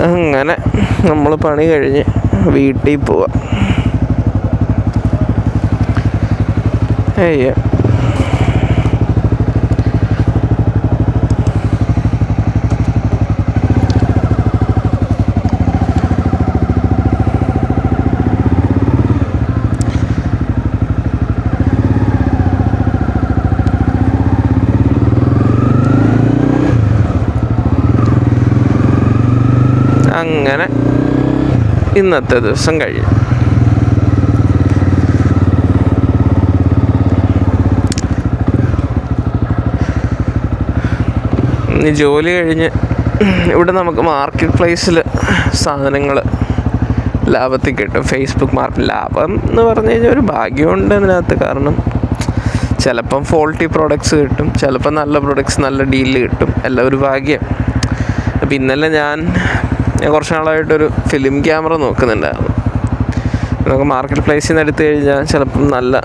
അങ്ങനെ നമ്മൾ പണി കഴിഞ്ഞ് വീട്ടിൽ പോവാം. അയ്യോ, അങ്ങനെ ഇന്നത്തെ ദിവസം കഴിഞ്ഞു. ഇനി ജോലി കഴിഞ്ഞ് ഇവിടെ നമുക്ക് മാർക്കറ്റ് പ്ലേസിൽ സാധനങ്ങൾ ലാഭത്തിൽ കിട്ടും. ഫേസ്ബുക്ക് മാർക്കറ്റ് ലാഭം എന്ന് പറഞ്ഞു കഴിഞ്ഞാൽ ഒരു ഭാഗ്യമുണ്ട് അതിനകത്ത്. കാരണം ചിലപ്പം ഫോൾട്ടി പ്രോഡക്ട്സ് കിട്ടും, ചിലപ്പം നല്ല പ്രോഡക്ട്സ് നല്ല ഡീലിൽ കിട്ടും, എല്ലാം ഒരു ഭാഗ്യം. അപ്പം ഇന്നലെ ഞാൻ കുറച്ച് നാളായിട്ടൊരു ഫിലിം ക്യാമറ നോക്കുന്നുണ്ടായിരുന്നു. നമുക്ക് മാർക്കറ്റ് പ്ലേസിൽ നിന്ന് എടുത്തു കഴിഞ്ഞാൽ ചിലപ്പം നല്ല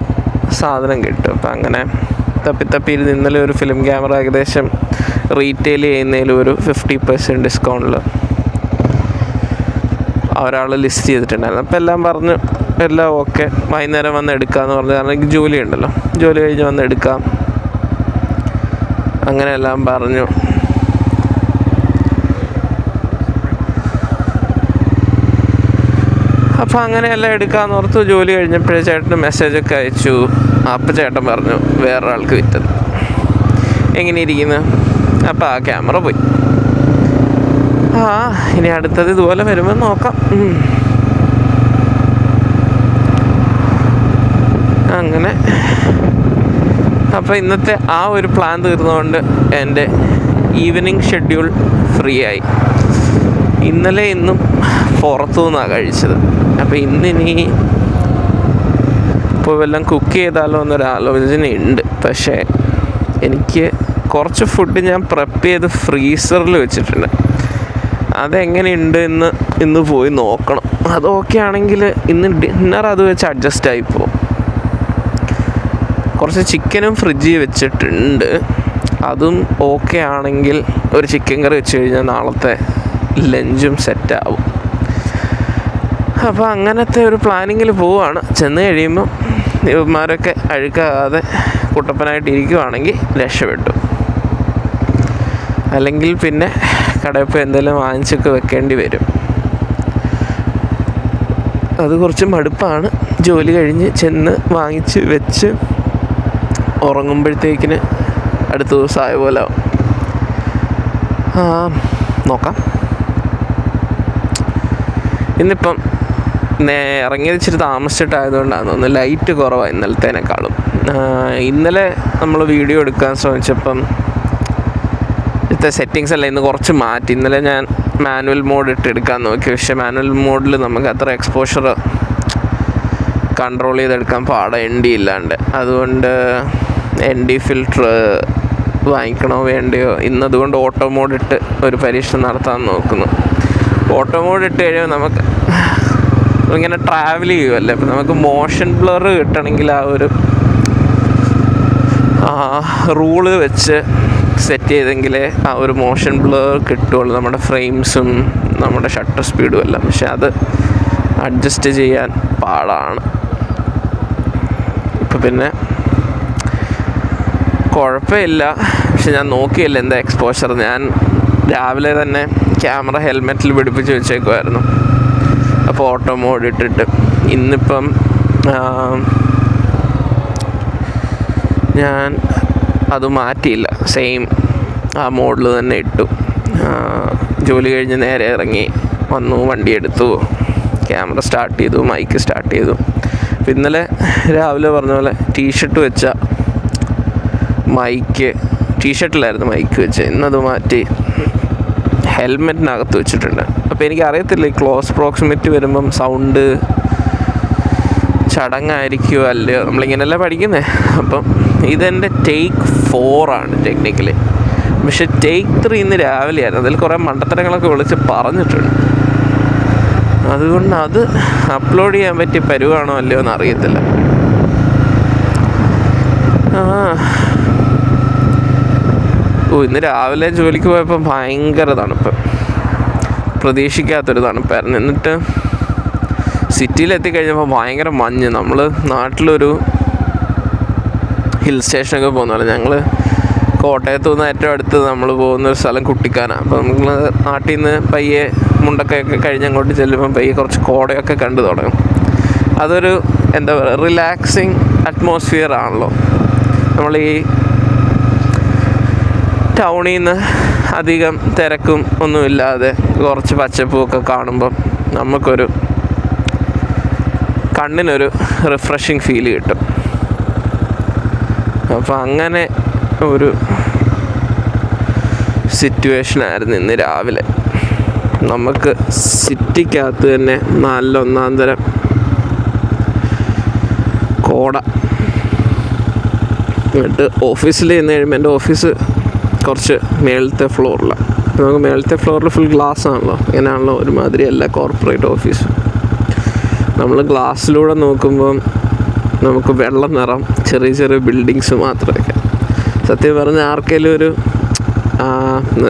സാധനം കിട്ടും. അപ്പം അങ്ങനെ തപ്പിയിരുന്ന് ഇന്നലെ ഒരു ഫിലിം ക്യാമറ ഏകദേശം റീറ്റെയിൽ ചെയ്യുന്നതിലും ഒരു 50% ഡിസ്കൗണ്ടിൽ ഒരാൾ ലിസ്റ്റ് ചെയ്തിട്ടുണ്ടായിരുന്നു. അപ്പോൾ എല്ലാം പറഞ്ഞു, എല്ലാം ഓക്കെ, വൈകുന്നേരം വന്ന് എടുക്കാമെന്ന് പറഞ്ഞു. കാരണം എനിക്ക് ജോലി ഉണ്ടല്ലോ, ജോലി കഴിഞ്ഞ് വന്ന് എടുക്കാം, അങ്ങനെ എല്ലാം പറഞ്ഞു. അപ്പോൾ അങ്ങനെയെല്ലാം എടുക്കാമെന്ന് ഓർത്തു. ജോലി കഴിഞ്ഞപ്പോഴേ ചേട്ടന് മെസ്സേജൊക്കെ അയച്ചു. അപ്പം ചേട്ടൻ പറഞ്ഞു വേറൊരാൾക്ക് വിറ്റത്. എങ്ങനെ ഇരിക്കുന്നു? അപ്പോൾ ആ ക്യാമറ പോയി. ഇനി അടുത്തത് ഇതുപോലെ വരുമ്പോൾ നോക്കാം. അങ്ങനെ അപ്പോൾ ഇന്നത്തെ ആ ഒരു പ്ലാൻ തീർന്നുകൊണ്ട് എൻ്റെ ഈവനിങ് ഷെഡ്യൂൾ ഫ്രീ ആയി. ഇന്നലെ ഇന്നും പുറത്തു നിന്നാണ് കഴിച്ചത്. അപ്പോൾ ഇന്നിനി ഇപ്പോൾ വല്ലതും കുക്ക് ചെയ്താലോ എന്നൊരാലോചനയുണ്ട്. പക്ഷേ എനിക്ക് കുറച്ച് ഫുഡ് ഞാൻ പ്രെപ്പ് ചെയ്ത് ഫ്രീസറിൽ വെച്ചിട്ടുണ്ട്. അതെങ്ങനെയുണ്ട് ഇന്ന് പോയി നോക്കണം. അത് ഓക്കെ ആണെങ്കിൽ ഇന്ന് ഡിന്നർ അത് വെച്ച് അഡ്ജസ്റ്റ് ആയിപ്പോവും. കുറച്ച് ചിക്കനും ഫ്രിഡ്ജിൽ വെച്ചിട്ടുണ്ട്. അതും ഓക്കെ ആണെങ്കിൽ ഒരു ചിക്കൻ കറി വെച്ച് കഴിഞ്ഞാൽ നാളത്തെ ലഞ്ചും സെറ്റാവും. അപ്പോൾ അങ്ങനത്തെ ഒരു പ്ലാനിങ്ങിൽ പോവുകയാണ്. ചെന്ന് കഴിയുമ്പോൾ ഇവന്മാരൊക്കെ അഴുക്കാതെ കുട്ടപ്പനായിട്ട് ഇരിക്കുവാണെങ്കിൽ രക്ഷപ്പെട്ടു. അല്ലെങ്കിൽ പിന്നെ കടയിൽ പോയി എന്തെങ്കിലും വാങ്ങിച്ചൊക്കെ വെക്കേണ്ടി വരും. അത് കുറച്ച് മടുപ്പാണ്. ജോലി കഴിഞ്ഞ് ചെന്ന് വാങ്ങിച്ച് വെച്ച് ഉറങ്ങുമ്പോഴത്തേക്കിന് അടുത്ത ദിവസം ആയ പോലെ നോക്കാം. ഇന്നിപ്പം ഇറങ്ങിയത് ഇച്ചിരി താമസിച്ചിട്ടായതുകൊണ്ടാണ് ഒന്ന് ലൈറ്റ് കുറവാണ് ഇന്നലത്തേനേക്കാളും. ഇന്നലെ നമ്മൾ വീഡിയോ എടുക്കാൻ ശ്രമിച്ചപ്പം ഇത്തെ സെറ്റിങ്സ് എല്ലാം ഇന്ന് കുറച്ച് മാറ്റി. ഇന്നലെ ഞാൻ മാനുവൽ മോഡ് ഇട്ട് എടുക്കാൻ നോക്കി. പക്ഷേ മാനുവൽ മോഡിൽ നമുക്ക് അത്ര എക്സ്പോഷർ കൺട്രോൾ ചെയ്തെടുക്കാൻ പാടാ, ND ഇല്ലാണ്ട്. അതുകൊണ്ട് ND ഫിൽറ്റർ വാങ്ങിക്കണോ വേണ്ടയോ. ഇന്നതുകൊണ്ട് ഓട്ടോ മോഡ് ഇട്ട് ഒരു പരീക്ഷണം നടത്താൻ നോക്കുന്നു. ഓട്ടോ മോഡ് ഇട്ട് കഴിയുമ്പോൾ നമുക്ക് ഇങ്ങനെ ട്രാവൽ ചെയ്യുമല്ലേ, അപ്പം നമുക്ക് മോഷൻ ബ്ലർ കിട്ടണമെങ്കിൽ ആ ഒരു റൂള് വെച്ച് സെറ്റ് ചെയ്തെങ്കിലേ ആ ഒരു മോഷൻ ബ്ലർ കിട്ടുള്ളൂ, നമ്മുടെ ഫ്രെയിംസും നമ്മുടെ ഷട്ടർ സ്പീഡും എല്ലാം. പക്ഷെ അത് അഡ്ജസ്റ്റ് ചെയ്യാൻ പാടാണ്. ഇപ്പം പിന്നെ കുഴപ്പമില്ല. പക്ഷെ ഞാൻ നോക്കിയില്ല എന്താ എക്സ്പോഷർ. ഞാൻ രാവിലെ തന്നെ ക്യാമറ ഹെൽമെറ്റിൽ പിടിപ്പിച്ച് വെച്ചേക്കുമായിരുന്നു. അപ്പോൾ ഓട്ടോ മോഡ് ഇട്ടിട്ട് ഇന്നിപ്പം ഞാൻ അത് മാറ്റിയില്ല, സെയിം ആ മോഡിൽ തന്നെ ഇട്ടു. ജോലി കഴിഞ്ഞ് നേരെ ഇറങ്ങി വന്നു, വണ്ടി എടുത്തു, ക്യാമറ സ്റ്റാർട്ട് ചെയ്തു, മൈക്ക് സ്റ്റാർട്ട് ചെയ്തു. ഇന്നലെ രാവിലെ പറഞ്ഞ പോലെ ടീഷർട്ട് വെച്ച മൈക്ക്, ടീഷർട്ടിലായിരുന്നു മൈക്ക് വെച്ച്, ഇന്നത് മാറ്റി ഹെൽമെറ്റിനകത്ത് വെച്ചിട്ടുണ്ട്. അപ്പോൾ എനിക്കറിയത്തില്ല ഈ ക്ലോസ് പ്രോക്സിമിറ്റി വരുമ്പം സൗണ്ട് ചടങ്ങായിരിക്കുമോ അല്ലയോ, നമ്മളിങ്ങനെയല്ല പഠിക്കുന്നത്. അപ്പം ഇതെൻ്റെ ടേക്ക് 4 ആണ് ടെക്നിക്കലി. പക്ഷെ ടേക്ക് 3 ഇന്ന് രാവിലെ ആയിരുന്നു. അതിൽ കുറേ മണ്ടത്തരങ്ങളൊക്കെ വിളിച്ച് പറഞ്ഞിട്ടുണ്ട്. അതുകൊണ്ട് അത് അപ്ലോഡ് ചെയ്യാൻ പറ്റിയ പരുവാണോ അല്ലയോ എന്ന് അറിയത്തില്ല. ഇന്ന് രാവിലെ ജോലിക്ക് പോയപ്പോൾ ഭയങ്കര തണുപ്പ്. പ്രതീക്ഷിക്കാത്തൊരു തണുപ്പായിരുന്നു. എന്നിട്ട് സിറ്റിയിലെത്തിക്കഴിഞ്ഞപ്പോൾ ഭയങ്കര മഞ്ഞ്. നമ്മൾ നാട്ടിലൊരു ഹിൽ സ്റ്റേഷനൊക്കെ പോകുന്നതാണ്. ഞങ്ങൾ കോട്ടയത്തു നിന്ന് ഏറ്റവും അടുത്ത് നമ്മൾ പോകുന്നൊരു സ്ഥലം കുട്ടിക്കാനാണ്. അപ്പോൾ നമ്മൾ നാട്ടിൽ നിന്ന് പയ്യെ മുണ്ടൊക്കെ കഴിഞ്ഞ് അങ്ങോട്ട് ചെല്ലുമ്പം പയ്യെ കുറച്ച് കോടയൊക്കെ കണ്ടു തുടങ്ങും. അതൊരു എന്താ പറയുക, റിലാക്സിങ് അറ്റ്മോസ്ഫിയർ ആണല്ലോ. നമ്മൾ ഈ ടൗണിൽ നിന്ന് അധികം തിരക്കും ഒന്നുമില്ലാതെ കുറച്ച് പച്ചപ്പുമൊക്കെ കാണുമ്പം നമുക്കൊരു കണ്ണിനൊരു റിഫ്രഷിങ് ഫീൽ കിട്ടും. അപ്പോൾ അങ്ങനെ ഒരു സിറ്റുവേഷനായിരുന്നു ഇന്ന് രാവിലെ. നമുക്ക് സിറ്റിക്കകത്ത് തന്നെ നല്ല ഒന്നാം തരം കോട. എന്നിട്ട് ഓഫീസിൽ ചെന്ന് കഴിയുമ്പോൾ എൻ്റെ ഓഫീസ് കുറച്ച് മേളത്തെ ഫ്ലോറിലാണ്. നമുക്ക് മേളത്തെ ഫ്ലോറിൽ ഫുൾ ഗ്ലാസ് ആണല്ലോ. ഇങ്ങനെയാണല്ലോ ഒരുമാതിരി എല്ലാ കോർപ്പറേറ്റ് ഓഫീസും. നമ്മൾ ഗ്ലാസ്സിലൂടെ നോക്കുമ്പം നമുക്ക് വെള്ള നിറം ചെറിയ ചെറിയ ബിൽഡിങ്സ് മാത്രമേ. സത്യം പറഞ്ഞാൽ ആർക്കെങ്കിലും ഒരു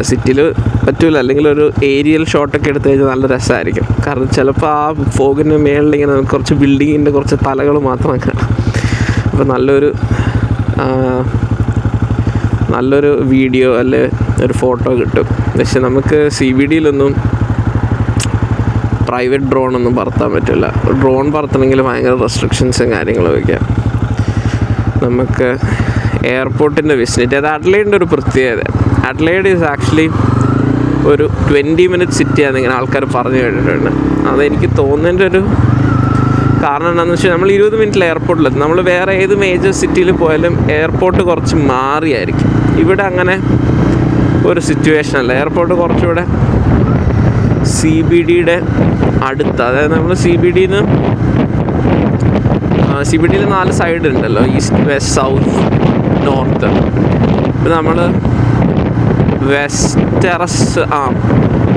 സിറ്റിയിൽ പറ്റൂല, അല്ലെങ്കിൽ ഒരു ഏരിയൽ ഷോട്ടൊക്കെ എടുത്തു കഴിഞ്ഞാൽ നല്ല രസമായിരിക്കും. കാരണം ചിലപ്പോൾ ആ ഫോഗിൻ്റെ മേളിലിങ്ങനെ നമുക്ക് കുറച്ച് ബിൽഡിങ്ങിൻ്റെ കുറച്ച് തലകൾ മാത്രം കാണാം. അപ്പോൾ നല്ലൊരു വീഡിയോ അല്ലെ ഒരു ഫോട്ടോ കിട്ടും. പക്ഷെ നമുക്ക് CBDയിലൊന്നും പ്രൈവറ്റ് ഡ്രോണൊന്നും പറത്താൻ പറ്റില്ല. ഡ്രോൺ പറത്തണമെങ്കിൽ ഭയങ്കര റെസ്ട്രിക്ഷൻസും കാര്യങ്ങളൊക്കെ. നമുക്ക് എയർപോർട്ടിൻ്റെ വിസിനിറ്റി, അത് അഡ്ലൈഡിൻ്റെ ഒരു പ്രത്യേകത. അഡ്ലൈഡ് ഈസ് ആക്ച്വലി ഒരു 20 മിനിറ്റ് സിറ്റിയാണെന്ന് ഇങ്ങനെ ആൾക്കാർ പറഞ്ഞു കേട്ടിട്ടുണ്ട്. അതെനിക്ക് തോന്നുന്നതിൻ്റെ ഒരു കാരണം എന്താണെന്ന് വെച്ചാൽ നമ്മൾ 20 മിനിറ്റിൽ എയർപോർട്ടിലെത്തും. നമ്മൾ വേറെ ഏത് മേജർ സിറ്റിയിൽ പോയാലും എയർപോർട്ട് കുറച്ച് മാറിയായിരിക്കും. ഇവിടെ അങ്ങനെ ഒരു സിറ്റുവേഷൻ അല്ല. എയർപോർട്ട് കുറച്ചുകൂടെ CBDയുടെ അടുത്ത്, അതായത് നമ്മൾ CBDയിൽ 4 സൈഡ് ഉണ്ടല്ലോ, ഈസ്റ്റ്, വെസ്റ്റ്, സൗത്ത്, നോർത്ത്. ഇപ്പം നമ്മൾ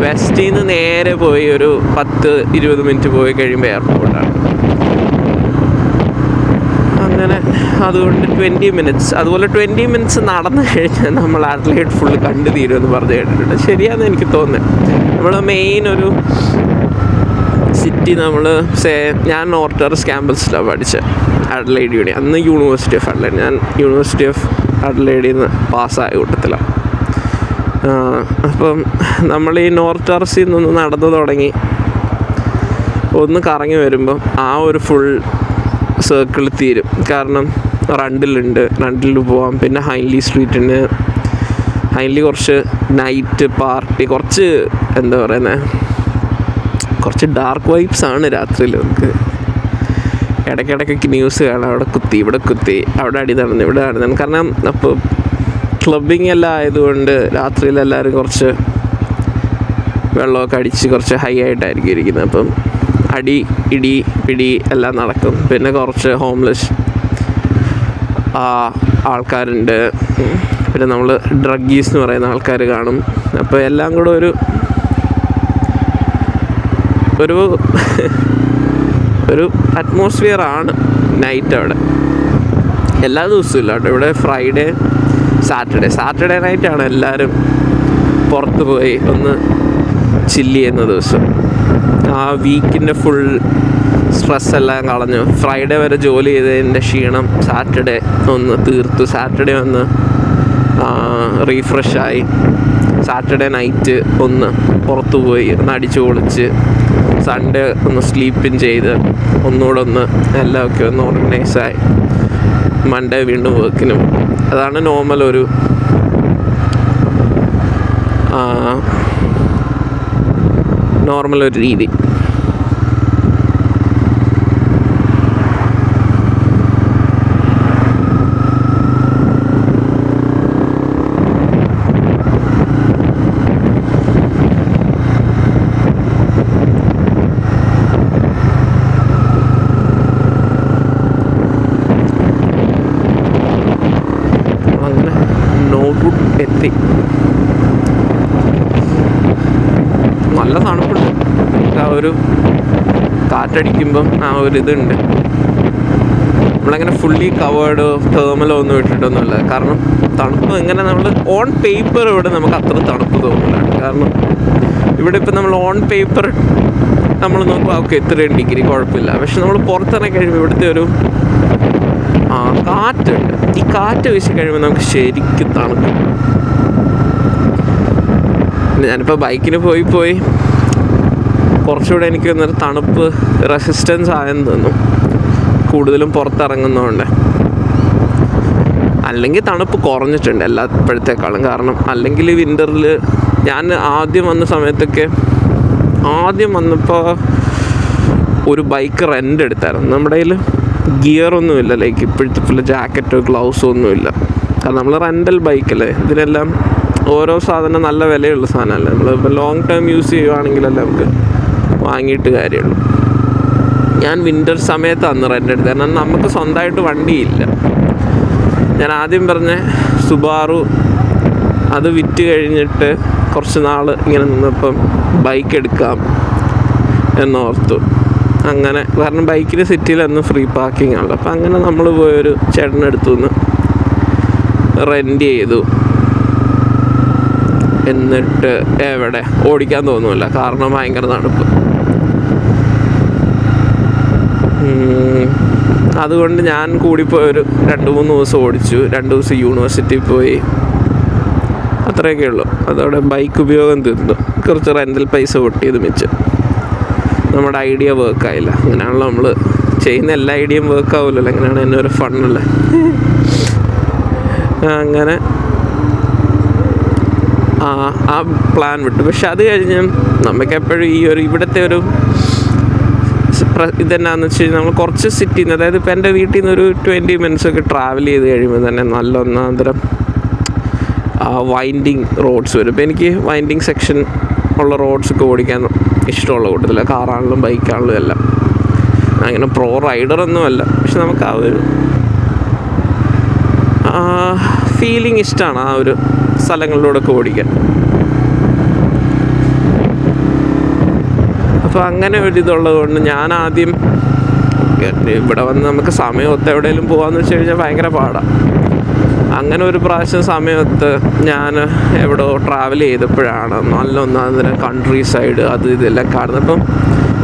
വെസ്റ്റിൽ നിന്ന് നേരെ പോയി ഒരു 10-20 മിനിറ്റ് പോയി കഴിയുമ്പോൾ എയർപോർട്ടാണ്. അങ്ങനെ അതുകൊണ്ട് 20 മിനിറ്റ്സ്, അതുപോലെ 20 മിനിറ്റ്സ് നടന്നു കഴിഞ്ഞാൽ നമ്മൾ അഡ്ലൈഡ് ഫുള്ള് കണ്ടു തീരുമെന്ന് പറഞ്ഞു കേട്ടിട്ടുണ്ട്. ശരിയാണെന്ന് എനിക്ക് തോന്നുന്നത്. നമ്മൾ മെയിൻ ഒരു സിറ്റി ഞാൻ നോർത്ത് ടെറസ് ക്യാമ്പസിലാണ് പഠിച്ചത്, അഡ്ലൈഡ് യൂണി. അന്ന് യൂണിവേഴ്സിറ്റി ഓഫ് അഡ്ലൈഡ്. ഞാൻ യൂണിവേഴ്സിറ്റി ഓഫ് അഡ്ലൈഡിൽ നിന്ന് പാസ്സായ കൂട്ടത്തിലാണ്. അപ്പം നമ്മൾ ഈ നോർത്ത് ടെറസിൽ നിന്ന് നടന്നു തുടങ്ങി ഒന്ന് കറങ്ങി വരുമ്പം ആ ഒരു ഫുൾ സർക്കിൾ തീരും. കാരണം റണ്ടിൽ പോവാം. പിന്നെ ഹൈൻലി സ്ട്രീറ്റിന്, ഹൈൻലി കുറച്ച് നൈറ്റ് പാർട്ടി, കുറച്ച് എന്താ പറയുന്നത്, കുറച്ച് ഡാർക്ക് വൈബ്സ് ആണ് രാത്രിയിൽ. നമുക്ക് ഇടയ്ക്കിടയ്ക്ക് ന്യൂസ് കാണാം, അവിടെ കുത്തി, ഇവിടെ കുത്തി, അവിടെ അടി നടന്നു, ഇവിടെ നടന്നു. കാരണം അപ്പോൾ ക്ലബിങ് എല്ലാം ആയതുകൊണ്ട് രാത്രിയിൽ എല്ലാവരും കുറച്ച് വെള്ളമൊക്കെ അടിച്ച് കുറച്ച് ഹൈ ആയിട്ടായിരിക്കും ഇരിക്കുന്നത്. അപ്പം അടി, ഇടി, പിടി എല്ലാം നടക്കും. പിന്നെ കുറച്ച് ഹോംലെസ് ആൾക്കാരുണ്ട്. പിന്നെ നമ്മൾ ഡ്രഗീസ് എന്ന് പറയുന്ന ആൾക്കാർ കാണും. അപ്പോൾ എല്ലാം കൂടെ ഒരു അറ്റ്മോസ്ഫിയർ ആണ് നൈറ്റ് അവിടെ. എല്ലാ ദിവസവും ഇല്ല കേട്ടോ. ഇവിടെ ഫ്രൈഡേ, സാറ്റർഡേ നൈറ്റാണ് എല്ലാവരും പുറത്ത് പോയി ഒന്ന് ചില്ല് ചെയ്യുന്ന ദിവസം. ആ വീക്കിൻ്റെ ഫുൾ സ്ട്രെസ് എല്ലാം കളഞ്ഞു ഫ്രൈഡേ വരെ ജോലി ചെയ്തതിൻ്റെ ക്ഷീണം സാറ്റർഡേ ഒന്ന് തീർത്തു. സാറ്റർഡേ ഒന്ന് റീഫ്രഷായി. സാറ്റർഡേ നൈറ്റ് ഒന്ന് പുറത്തു പോയി ഒന്ന് അടിച്ചു പൊളിച്ച് സൺഡേ ഒന്ന് സ്ലീപ്പിൻ ചെയ്ത് ഒന്നുകൂടെ ഒന്ന് എല്ലാമൊക്കെ ഒന്ന് ഓർഗനൈസായി മൺഡേ വീണ്ടും വർക്കിനും. അതാണ് നോർമൽ ഒരു രീതി. അങ്ങനെ നോർവുഡ് എത്തി. നല്ല തണുപ്പുണ്ട്. ആ ഒരു കാറ്റടിക്കുമ്പം ആ ഒരു ഇതുണ്ട്. നമ്മളങ്ങനെ ഫുള്ളി കവേർഡ് തേർമലോ ഒന്നും ഇട്ടിട്ടൊന്നുമില്ല. കാരണം തണുപ്പ് ഇങ്ങനെ നമ്മൾ ഓൺ പേപ്പർ ഇവിടെ നമുക്ക് അത്ര തണുപ്പ് തോന്നില്ല. കാരണം ഇവിടെ ഇപ്പം നമ്മൾ ഓൺ പേപ്പർ നമ്മൾ നോക്കുമ്പോൾ ഓക്കെ ഇത്രയും ഡിഗ്രി കുഴപ്പമില്ല. പക്ഷെ നമ്മൾ പുറത്തിറങ്ങി കഴിയുമ്പോൾ ഇവിടുത്തെ ഒരു കാറ്റുണ്ട്. ഈ കാറ്റ് വീശി കഴിയുമ്പോൾ നമുക്ക് ശരിക്കും തണുക്കും. ഞാനിപ്പോൾ ബൈക്കിന് പോയി കുറച്ചുകൂടെ എനിക്ക് വന്നൊരു തണുപ്പ് റെസിസ്റ്റൻസ് ആയെന്ന് തോന്നും, കൂടുതലും പുറത്തിറങ്ങുന്നതുകൊണ്ട്. അല്ലെങ്കിൽ തണുപ്പ് കുറഞ്ഞിട്ടുണ്ട് എല്ലാപ്പോഴത്തേക്കാളും. കാരണം അല്ലെങ്കിൽ വിൻ്ററിൽ ഞാൻ ആദ്യം വന്നപ്പോൾ ഒരു ബൈക്ക് റെൻ്റ് എടുത്തായിരുന്നു. നമ്മുടെ കയ്യിൽ ഗിയറൊന്നുമില്ല, ലൈക്ക് ഇപ്പോഴത്തെ ഫുള്ള് ജാക്കറ്റോ ഗ്ലൗസോ ഒന്നുമില്ല. കാരണം നമ്മൾ റെൻ്റൽ ബൈക്കല്ലേ, ഇതിനെല്ലാം ഓരോ സാധനം നല്ല വിലയുള്ള സാധനമല്ലേ. നമ്മളിപ്പോൾ ലോങ് ടേം യൂസ് ചെയ്യുവാണെങ്കിലല്ലേ നമുക്ക് വാങ്ങിയിട്ട് കാര്യമുള്ളൂ. ഞാൻ വിൻ്റർ സമയത്ത് അന്ന് റെൻ്റ് എടുത്തത്. കാരണം നമുക്ക് സ്വന്തമായിട്ട് വണ്ടിയില്ല. ഞാൻ ആദ്യം പറഞ്ഞ സുബാറു അത് വിറ്റ് കഴിഞ്ഞിട്ട് കുറച്ച് നാൾ ഇങ്ങനെ നിന്നപ്പം ബൈക്ക് എടുക്കാം എന്നോർത്തു. അങ്ങനെ കാരണം ബൈക്കിന് സിറ്റിയിലൊന്നും ഫ്രീ പാർക്കിംഗ് ആണല്ലോ. അപ്പം അങ്ങനെ നമ്മൾ പോയൊരു ചേട്ടനെടുത്തു നിന്ന് റെൻ്റ് ചെയ്തു. എന്നിട്ട് എവിടെ ഓടിക്കാൻ തോന്നുന്നില്ല, കാരണം ഭയങ്കര തണുപ്പ്. അതുകൊണ്ട് ഞാൻ കൂടിപ്പോയൊരു 2-3 ദിവസം ഓടിച്ചു. 2 ദിവസം യൂണിവേഴ്സിറ്റിയിൽ പോയി, അത്രയൊക്കെ ഉള്ളൂ. അതോടെ ബൈക്ക് ഉപയോഗം തീർന്നു. കുറച്ച് റെൻ്റൽ പൈസ പൊട്ടിയത് മിച്ചം. നമ്മുടെ ഐഡിയ വർക്കായില്ല. അങ്ങനെയാണല്ലോ നമ്മൾ ചെയ്യുന്ന എല്ലാ ഐഡിയയും വർക്കാവില്ലല്ലോ. അങ്ങനെയാണ് എന്നെ ഒരു ഫണ്ണല്ലേ. അങ്ങനെ ആ പ്ലാൻ വിട്ടു. പക്ഷെ അത് കഴിഞ്ഞ് നമുക്കെപ്പോഴും ഈ ഒരു ഇവിടുത്തെ ഒരു ഇതെന്നാന്ന് വെച്ച് കഴിഞ്ഞാൽ നമ്മൾ കുറച്ച് സിറ്റിയിൽ നിന്ന്, അതായത് ഇപ്പോൾ എൻ്റെ വീട്ടിൽ നിന്ന് ഒരു 20 minutes ഒക്കെ ട്രാവൽ ചെയ്ത് കഴിയുമ്പോൾ തന്നെ നല്ല ഒന്നാന്തരം വൈൻഡിങ് റോഡ്സ് വരും. ഇപ്പോൾ എനിക്ക് വൈൻഡിങ് സെക്ഷൻ ഉള്ള റോഡ്സൊക്കെ ഓടിക്കാൻ ഇഷ്ടമുള്ള കൂട്ടത്തില്ല, കാറാണെങ്കിലും ബൈക്കാണെങ്കിലും എല്ലാം. അങ്ങനെ പ്രോ റൈഡറൊന്നുമല്ല, പക്ഷെ നമുക്ക് ആ ഒരു ഫീലിംഗ് ഇഷ്ടമാണ് ആ ഒരു സ്ഥലങ്ങളിലൂടെയൊക്കെ ഓടിക്കാൻ. അപ്പോൾ അങ്ങനെ ഒരിതുള്ളത് കൊണ്ട് ഞാൻ ആദ്യം ഇവിടെ വന്ന് നമുക്ക് സമയമൊത്ത് എവിടെയെങ്കിലും പോകാമെന്ന് വെച്ച് കഴിഞ്ഞാൽ ഭയങ്കര പാടാണ്. അങ്ങനെ ഒരു പ്രാവശ്യം സമയത്ത് ഞാൻ എവിടെ ട്രാവൽ ചെയ്തപ്പോഴാണ് നല്ല ഒന്നാന്തരം കൺട്രി സൈഡ് അത് ഇതെല്ലാം കാണുന്നത്. അപ്പം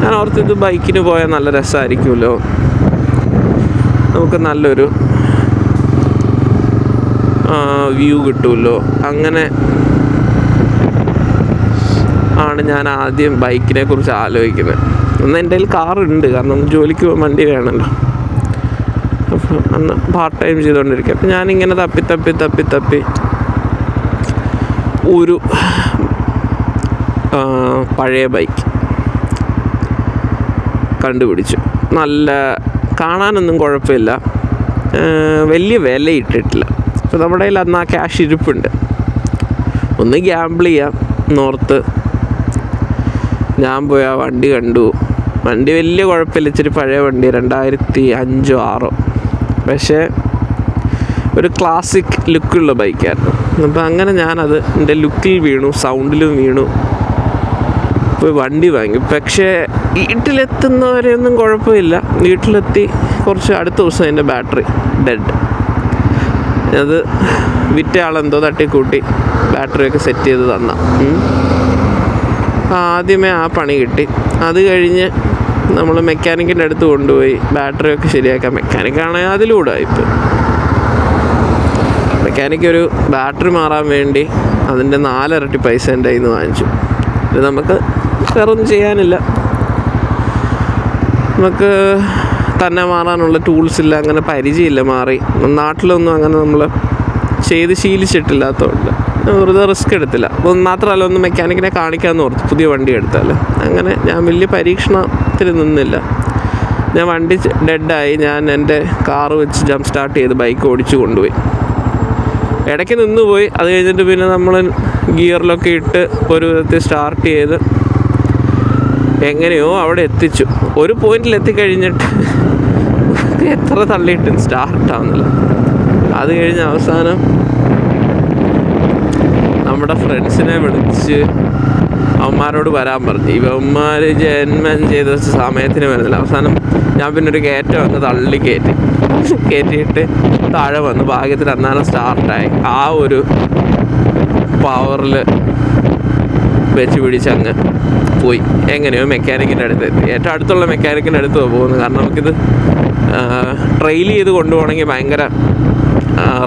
ഞാൻ ഓർത്ത് ഇത് ബൈക്കിന് പോയാൽ നല്ല രസമായിരിക്കുമല്ലോ, നമുക്ക് നല്ലൊരു വ്യൂ കിട്ടുമല്ലോ. അങ്ങനെ ആണ് ഞാൻ ആദ്യം ബൈക്കിനെ കുറിച്ച് ആലോചിക്കുന്നത്. ഒന്ന് എൻ്റെ കയ്യിൽ കാറുണ്ട്, കാരണം ജോലിക്ക് പോകാൻ വണ്ടി വേണമല്ലോ. അപ്പോൾ അന്ന് പാർട്ട് ടൈം ചെയ്തുകൊണ്ടിരിക്കുക. അപ്പം ഞാനിങ്ങനെ തപ്പി ഒരു പഴയ ബൈക്ക് കണ്ടുപിടിച്ചു. നല്ല കാണാനൊന്നും കുഴപ്പമില്ല, വലിയ വില ഇട്ടിട്ടില്ല. അപ്പോൾ നമ്മുടെ കയ്യിൽ അന്ന് ആ ക്യാഷ് ഇരിപ്പുണ്ട്. ഒന്ന് ഗ്യാമ്പിൾ ചെയ്യാം നോർത്ത്. ഞാൻ പോയി ആ വണ്ടി കണ്ടു. വണ്ടി വലിയ കുഴപ്പമില്ല, ഇച്ചിരി പഴയ വണ്ടി, 2005-06. പക്ഷേ ഒരു ക്ലാസിക് ലുക്കുള്ള ബൈക്കായിരുന്നു. അപ്പോൾ അങ്ങനെ ഞാനത് എൻ്റെ ലുക്കിൽ വീണു, സൗണ്ടിലും വീണു, പോയി വണ്ടി വാങ്ങി. പക്ഷേ വീട്ടിലെത്തുന്നവരെയൊന്നും കുഴപ്പമില്ല. വീട്ടിലെത്തി കുറച്ച് അടുത്ത ദിവസം എൻ്റെ ബാറ്ററി ഡെഡ്. അത് വിറ്റ ആളെന്തോ തട്ടിക്കൂട്ടി ബാറ്ററിയൊക്കെ സെറ്റ് ചെയ്ത് തന്ന. ആദ്യമേ ആ പണി കിട്ടി. അത് കഴിഞ്ഞ് നമ്മൾ മെക്കാനിക്കിൻ്റെ അടുത്ത് കൊണ്ടുപോയി ബാറ്ററിയൊക്കെ ശരിയാക്കാൻ. മെക്കാനിക്കാണെങ്കിൽ അതിലൂടെ ഇപ്പം മെക്കാനിക്ക് ഒരു ബാറ്ററി മാറാൻ വേണ്ടി അതിൻ്റെ 4 ഇരട്ടി പൈസ എൻ്റെ കയ്യിൽ നിന്ന് വാങ്ങിച്ചു. ഇത് നമുക്ക് വേറൊന്നും ചെയ്യാനില്ല, നമുക്ക് തന്നെ മാറാനുള്ള ടൂൾസ് ഇല്ല, അങ്ങനെ പരിചയമില്ല, മാറി നാട്ടിലൊന്നും അങ്ങനെ നമ്മൾ ചെയ്ത് ശീലിച്ചിട്ടില്ലാത്തതുകൊണ്ട് വെറുതെ റിസ്ക് എടുത്തില്ല. മാത്രമല്ല ഒന്ന് മെക്കാനിക്കിനെ കാണിക്കാമെന്ന് ഓർത്തു, പുതിയ വണ്ടി എടുത്താൽ. അങ്ങനെ ഞാൻ വലിയ പരീക്ഷണത്തിൽ നിന്നില്ല. ഞാൻ വണ്ടി ഡെഡായി. ഞാൻ എൻ്റെ കാറ് വെച്ച് ജംപ് സ്റ്റാർട്ട് ചെയ്ത് ബൈക്ക് ഓടിച്ചു കൊണ്ടുപോയി. ഇടയ്ക്ക് നിന്നുപോയി. അത് കഴിഞ്ഞിട്ട് പിന്നെ നമ്മൾ ഗിയറിലൊക്കെ ഇട്ട് ഒരു വിധത്തിൽ സ്റ്റാർട്ട് ചെയ്ത് എങ്ങനെയോ അവിടെ എത്തിച്ചു. ഒരു പോയിന്റിൽ എത്തിക്കഴിഞ്ഞിട്ട് എത്ര തള്ളിയിട്ടും സ്റ്റാർട്ടാവുന്നില്ല. അത് കഴിഞ്ഞ് അവസാനം നമ്മുടെ ഫ്രണ്ട്സിനെ വിളിച്ച് അവന്മാരോട് വരാൻ പറഞ്ഞു. ഇവന്മാർ ജന്മം ചെയ്ത സമയത്തിന് വരുന്നില്ല. അവസാനം ഞാൻ പിന്നെ ഒരു കയറ്റം വന്ന് തള്ളി കയറ്റിയിട്ട് താഴെ വന്ന് ഭാഗ്യത്തിന് അന്നാണ് സ്റ്റാർട്ടായി. ആ ഒരു പവറിൽ വെച്ച് പിടിച്ചങ്ങ് പോയി. എങ്ങനെയോ മെക്കാനിക്കിൻ്റെ അടുത്ത് എത്തി. ഏറ്റവും അടുത്തുള്ള മെക്കാനിക്കിൻ്റെ അടുത്ത് പോകുന്നത്. കാരണം നമുക്കിത് ട്രെയിൽ ചെയ്ത് കൊണ്ടുപോകണമെങ്കിൽ ഭയങ്കര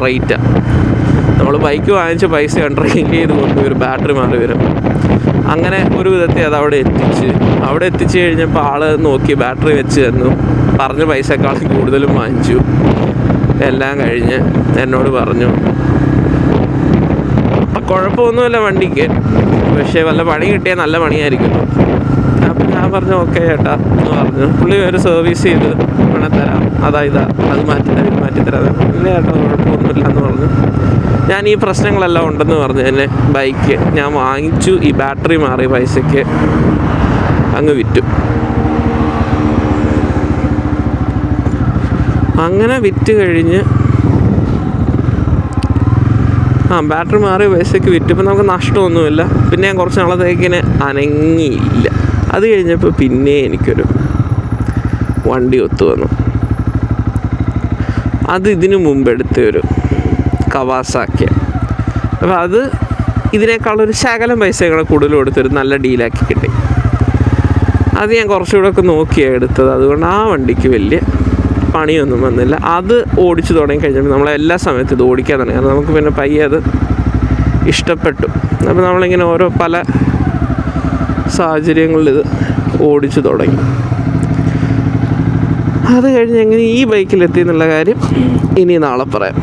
റേറ്റാണ്. നമ്മൾ ബൈക്ക് വാങ്ങിച്ച പൈസയാണ് ട്രെയിൽ ചെയ്ത് കൊണ്ടുവരും, ബാറ്ററി മാറി വരും. അങ്ങനെ ഒരു വിധത്തിൽ അത് അവിടെ എത്തിച്ച് കഴിഞ്ഞപ്പോൾ ആൾ നോക്കി ബാറ്ററി വെച്ച് തന്നു. പറഞ്ഞ പൈസക്കാളും കൂടുതലും വാങ്ങിച്ചു. എല്ലാം കഴിഞ്ഞ് എന്നോട് പറഞ്ഞു കുഴപ്പമൊന്നുമില്ല വണ്ടിക്ക്, പക്ഷേ വല്ല പണി കിട്ടിയാൽ നല്ല പണിയായിരിക്കുമല്ലോ. അപ്പം ഞാൻ പറഞ്ഞു ഓക്കെ ചേട്ടാ എന്ന് പറഞ്ഞു. പുള്ളി ഒരു സർവീസ് ചെയ്ത് വേണേൽ തരാം, അത് മാറ്റിത്തരാം. ഇല്ല ചേട്ടാ കുഴപ്പമൊന്നുമില്ല എന്ന് പറഞ്ഞു. ഞാൻ ഈ പ്രശ്നങ്ങളെല്ലാം ഉണ്ടെന്ന് പറഞ്ഞു എന്നെ ബൈക്ക് ഞാൻ വാങ്ങിച്ചു. ഈ ബാറ്ററി മാറിയ പൈസയ്ക്ക് അങ്ങ് വിറ്റു. അങ്ങനെ വിറ്റ് കഴിഞ്ഞ് ബാറ്ററി മാറിയ പൈസയ്ക്ക് വിറ്റപ്പോൾ നമുക്ക് നഷ്ടമൊന്നുമില്ല. പിന്നെ ഞാൻ കുറച്ച് നാളത്തേക്കിന് അനങ്ങിയില്ല. അത് കഴിഞ്ഞപ്പോൾ പിന്നെ എനിക്കൊരു വണ്ടി ഒത്തു വന്നു. അത് ഇതിനു മുമ്പ് എടുത്തൊരു കവാസാക്കി. അപ്പോൾ അത് ഇതിനേക്കാളൊരു ശകലം പൈസ കൂടെ കൂടുതൽ കൊടുത്തൊരു നല്ല ഡീലാക്കി കിട്ടി. അത് ഞാൻ കുറച്ചുകൂടെ ഒക്കെ നോക്കിയാണ് എടുത്തത്. അതുകൊണ്ട് ആ വണ്ടിക്ക് വലിയ പണിയൊന്നും വന്നില്ല. അത് ഓടിച്ചു തുടങ്ങി കഴിഞ്ഞപ്പോൾ നമ്മളെല്ലാ സമയത്തും ഇത് ഓടിക്കാൻ തുടങ്ങി. കാരണം നമുക്ക് പിന്നെ പയ്യെ അത് ഇഷ്ടപ്പെട്ടു. അപ്പോൾ നമ്മളിങ്ങനെ ഓരോ പല സാഹചര്യങ്ങളിൽ ഇത് ഓടിച്ചു തുടങ്ങി. അത് കഴിഞ്ഞ് എങ്ങനെ ഈ ബൈക്കിലെത്തി എന്നുള്ള കാര്യം ഇനി നാളെ പറയാം.